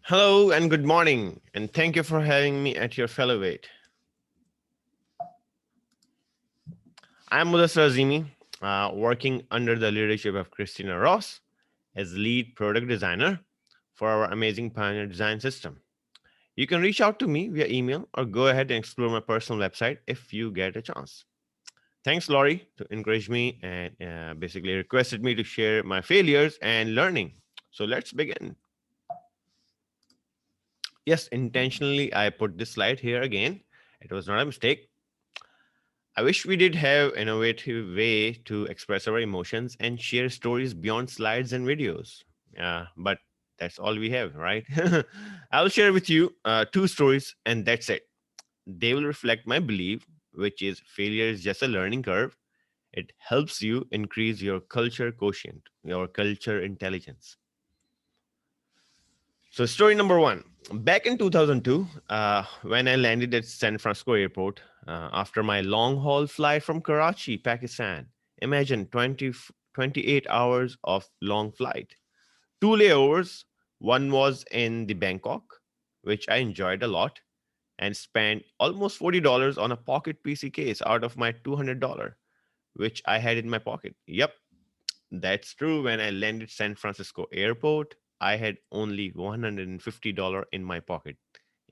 Hello and good morning, and thank you for having me at your Failovate. I'm Mudassar Azimi, working under the leadership of Christina Ross as lead product designer for our amazing Pioneer Design System. You can reach out to me via email or go ahead and explore my personal website if you get a chance. Thanks, Laurie, to encourage me and basically requested me to share my failures and learning. So let's begin. Yes, intentionally, I put this slide here again. It was not a mistake. I wish we did have innovative way to express our emotions and share stories beyond slides and videos. But that's all we have, right? I'll share with you two stories, and that's it. They will reflect my belief, which is failure is just a learning curve. It helps you increase your culture quotient, your culture intelligence. So, story number one. Back in 2002, when I landed at San Francisco airport after my long haul flight from Karachi, Pakistan, imagine 28 hours of long flight. Two layovers. One was in the Bangkok, which I enjoyed a lot, and spent almost $40 on a pocket PC case out of my $200, which I had in my pocket. Yep, that's true. When I landed San Francisco airport, I had only $150 in my pocket.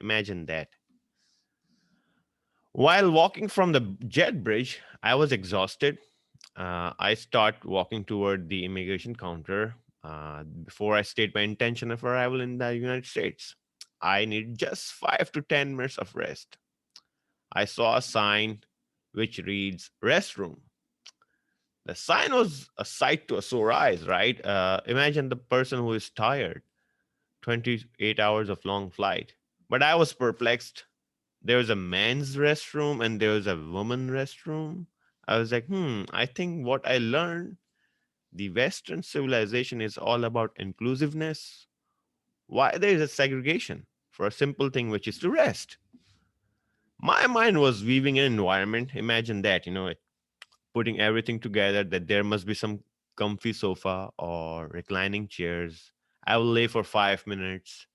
Imagine that. While walking from the jet bridge, I was exhausted. I start walking toward the immigration counter before I state my intention of arrival in the United States. I need just 5 to 10 minutes of rest. I saw a sign which reads restroom. The sign was a sight to a sore eyes, right? Imagine the person who is tired, 28 hours of long flight. But I was perplexed. There was a man's restroom and there was a woman restroom. I was like, I think what I learned, the Western civilization is all about inclusiveness. Why there is a segregation for a simple thing, which is to rest? My mind was weaving an environment. Imagine that, putting everything together, that there must be some comfy sofa or reclining chairs. I will lay for 5 minutes,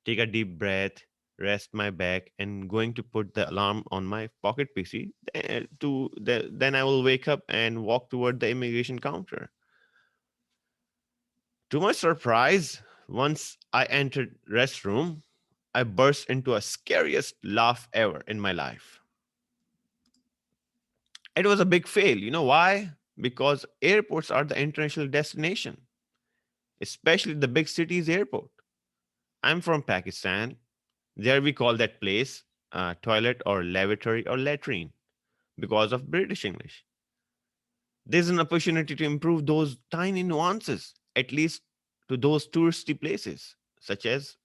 take a deep breath, rest my back, and going to put the alarm on my pocket PC. Then I will wake up and walk toward the immigration counter. To my surprise, once I entered restroom, I burst into a scariest laugh ever in my life. It was a big fail. You know why? Because airports are the international destination, especially the big cities airport. I'm from Pakistan. There we call that place toilet or lavatory or latrine because of British English. There's an opportunity to improve those tiny nuances, at least to those touristy places, such as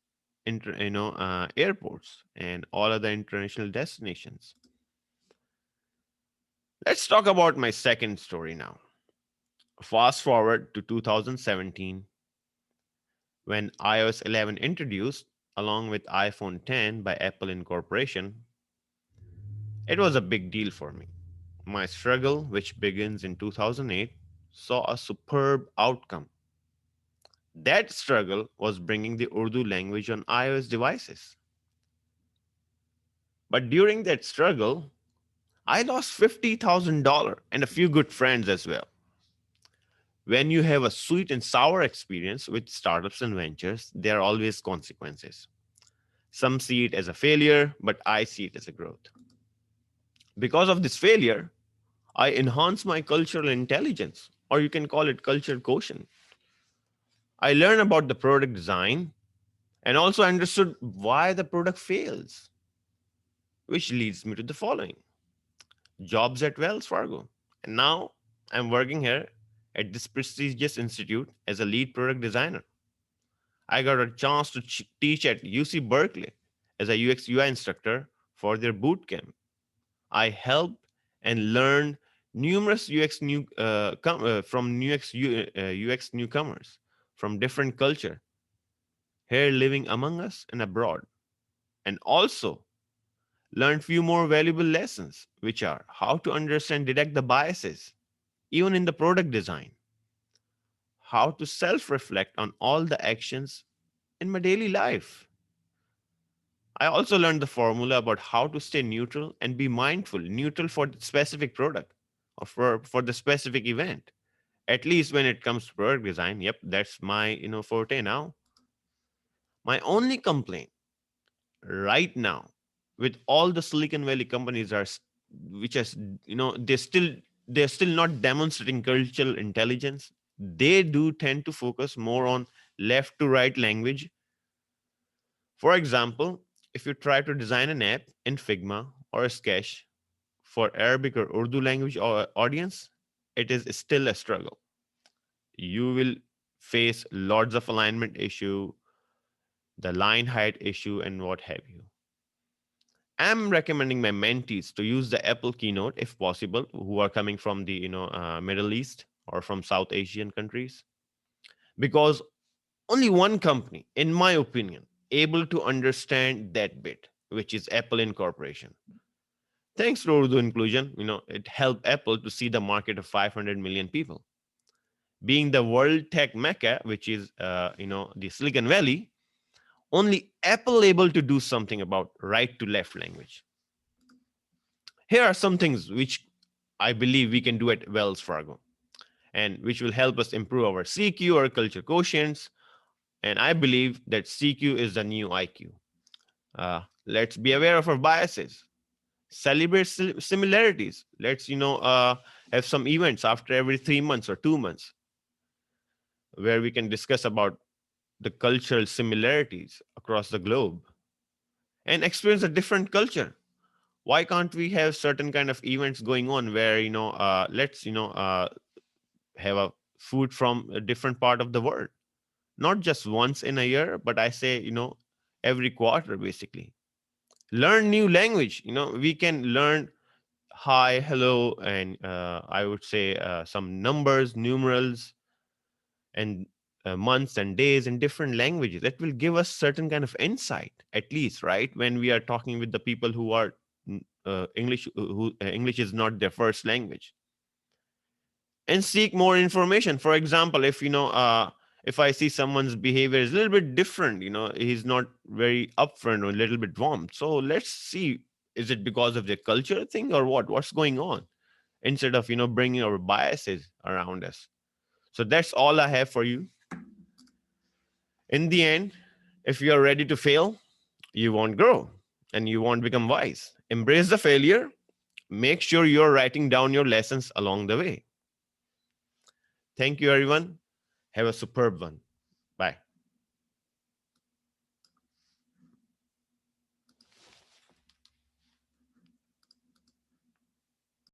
airports and all other international destinations. Let's talk about my second story now. Fast forward to 2017 when iOS 11 introduced along with iPhone 10 by Apple Incorporation. It was a big deal for me. My struggle, which begins in 2008, saw a superb outcome. That struggle was bringing the Urdu language on iOS devices. But during that struggle, I lost $50,000 and a few good friends as well. When you have a sweet and sour experience with startups and ventures, there are always consequences. Some see it as a failure, but I see it as a growth. Because of this failure, I enhance my cultural intelligence, or you can call it cultural quotient. I learn about the product design and also understood why the product fails, which leads me to the following jobs at Wells Fargo. And now I'm working here at this prestigious institute as a lead product designer. I got a chance to teach at UC Berkeley as a UX UI instructor for their boot camp. I helped and learned numerous from UX newcomers from different culture here living among us and abroad, and also learned few more valuable lessons, which are how to understand detect the biases even in the product design, how to self reflect on all the actions in my daily life. I also learned the formula about how to stay neutral and be mindful, neutral for the specific product or for the specific event. At least when it comes to product design, yep, that's my forte now. My only complaint right now with all the Silicon Valley companies which is they're still not demonstrating cultural intelligence. They do tend to focus more on left to right language. For example, if you try to design an app in Figma or a Sketch for Arabic or Urdu language or audience, it is still a struggle. You will face lots of alignment issue, the line height issue, and what have you. I'm recommending my mentees to use the Apple Keynote if possible, who are coming from the Middle East or from South Asian countries, because only one company, in my opinion, able to understand that bit, which is Apple Incorporation. Thanks to Urdu inclusion, it helped Apple to see the market of 500 million people. Being the world tech mecca, which is the Silicon Valley, only Apple able to do something about right to left language. Here are some things which I believe we can do at Wells Fargo and which will help us improve our CQ or culture quotients. And I believe that CQ is the new IQ. Let's be aware of our biases. Celebrate similarities. Let's have some events after every 3 months or 2 months where we can discuss about the cultural similarities across the globe and experience a different culture. Why can't we have certain kind of events going on where let's have a food from a different part of the world, not just once in a year, but I say every quarter basically. Learn new language. We can learn hi, hello, and I would say some numbers, numerals, and months and days in different languages. That will give us certain kind of insight, at least, right? When we are talking with the people who are English, who English is not their first language, and seek more information. For example, if I see someone's behavior is a little bit different, he's not very upfront or a little bit warm. So let's see, is it because of the culture thing or what's going on? Instead of bringing our biases around us. So that's all I have for you. In the end, if you are ready to fail, you won't grow and you won't become wise. Embrace the failure. Make sure you're writing down your lessons along the way. Thank you, everyone. Have a superb one. Bye.